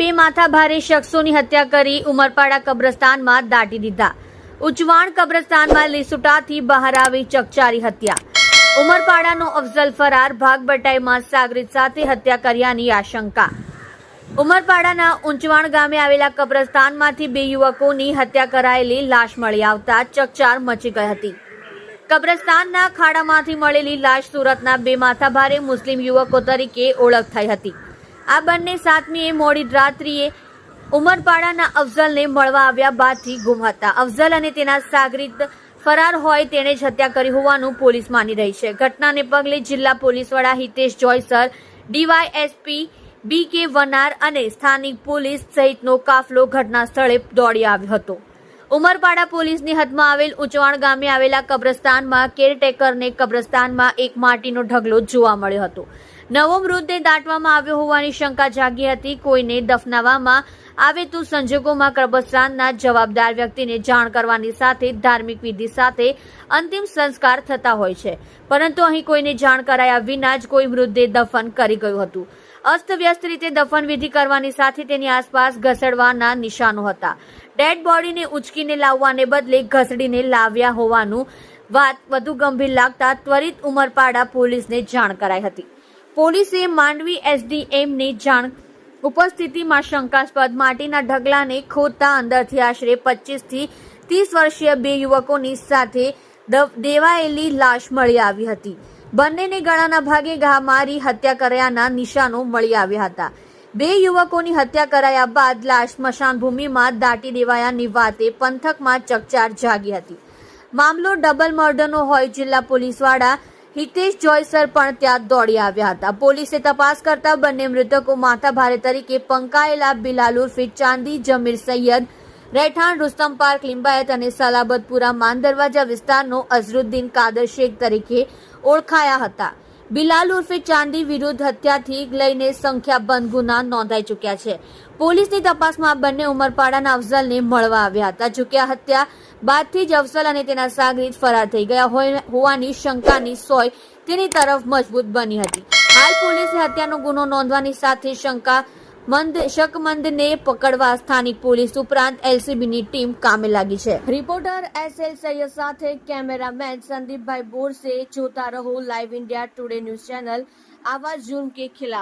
બે માથાભારે શખ્સોની હત્યા કરી ઉમરપાડા કબ્રસ્તાનમાં દાટી દીધા। ઉચવાણ કબ્રસ્તાનમાં લીસુટાથી બહાર આવી ચકચારી હત્યા। ઉમરપાડાનો અફઝલ ફરાર, ભાગ બટાઈમાં સાગરીત સાથે હત્યા કર્યાની આશંકા। ઉમરપાડાના ઉંચવાણ ગામે આવેલા કબ્રસ્તાનમાંથી બે યુવકોની હત્યા કરાયેલી લાશ મળી આવતા ચકચાર મચી ગઈ હતી। કબ્રસ્તાનના ખાડામાંથી મળેલી લાશ સુરતના બે માથાભારે મુસ્લિમ યુવકો તરીકે ઓળખ થઈ હતી। આ બંને 7મીએ મોડી રાત્રિએ ઉમરપાડાના અફઝલને મળવા આવ્યા બાદથી ગુમ હતા। અફઝલ અને તેના સાગરીત ફરાર હોય તેણે જ હત્યા કરી હોવાનું પોલીસ માની રહી છે। ઘટનાને પગલે જિલ્લા પોલીસ વડા હિતેશ જોયસર, ડીવાયએસપી BK વનાર અને સ્થાનિક પોલીસ સહિતનો કાફલો ઘટના સ્થળે દોડી આવ્યો હતો। ઉમરપાડા પોલીસની હદમાં આવેલ ઉચવાણ ગામે આવેલા કબ્રસ્તાનમાં કેરટેકરને કબ્રસ્તાનમાં એક માટીનો ઢગલો જોવા મળ્યો હતો। નવો મૃતદેહ દાટવામાં આવ્યો હોવાની શંકા જાગી હતી। કોઈને દફનાવવામાં આવે તો સંજોગોમાં કબ્રસ્તાનના જવાબદાર વ્યક્તિને જાણ કરવાની સાથે ધાર્મિક વિધિ સાથે અંતિમ સંસ્કાર થતા હોય છે, પરંતુ અહીં કોઈને જાણ કરાયા વિના જ કોઈ મૃતદેહ દફન કરી ગયું હતું। અસ્તવ્યસ્ત રીતે દફન વિધિ કરવાની સાથે તેની આસપાસ ઘસડવાના નિશાનો હતા। ડેડ બોડીને ઉચકીને લાવવાને બદલે ઘસડીને લાવ્યા હોવાનું વાત વધુ ગંભીર લાગતા ત્વરિત ઉમરપાડા પોલીસને જાણ કરાઈ હતી। પોલીસે માંડવી SDMની જાણ ઉપસ્થિતિમાં શંકાસ્પદ માટીના ઢગલાને ખોદતા અંદરથી આશરે 25 થી 30 વર્ષીય બે યુવકોની સાથે દેવાયેલી લાશ મળી આવી હતી। બંનેને ગળાના ભાગે ઘા મારી હત્યા કર્યાના નિશાનો મળી આવ્યા હતા। બે યુવકોની હત્યા કરાયા બાદ લાશ સ્મશાનભૂમિમાં દાટી દેવાયાની વાતે પંથકમાં ચકચાર જાગી હતી। મામલો ડબલ મર્ડરનો હોય જિલ્લા પોલીસ વડા હિતેશ જોયસર પણ ત્યાં દોડી આવ્યા હતા। પોલીસે તપાસ કરતા બંને મૃતકો માથાભારે તરીકે પંકાયેલા બિલાલ ઉર્ફે ચાંદી, જમીર સૈયદ, રહેઠાણ રુસ્તમ પાર્ક, લિંબાયત અને સલાબતપુરા માન દરવાજા વિસ્તારનો અઝરુદ્દીન કાદર શેખ તરીકે ઓળખાયા હતા। બિલાલ ઉર્ફે ચાંદી વિરુદ્ધ હત્યાથી લઈને સંખ્યાબંધ ગુના નોંધાઈ ચૂક્યા છે। પોલીસની તપાસમાં બંને ઉમરપાડાના અફઝલને મળવા આવ્યા હતા। જો કે આ હત્યા બાદથી જ અફઝલ અને તેના સાગરીત ફરાર થઈ ગયા હોવાની શંકાની સોય તેની તરફ મજબૂત બની હતી। હાલ પોલીસે હત્યાનો ગુનો નોંધવાની સાથે શકમંદને પકડવા સ્થાનિક પોલીસ ઉપરાંત LCBની ટીમ કામે લાગી છે। રિપોર્ટર SL સૈયદ સાથે કેમેરામેન સંદીપભાઈ બોરસે। જોતા રહો live India today news channel. આવાજ जुल्म के खिलाफ।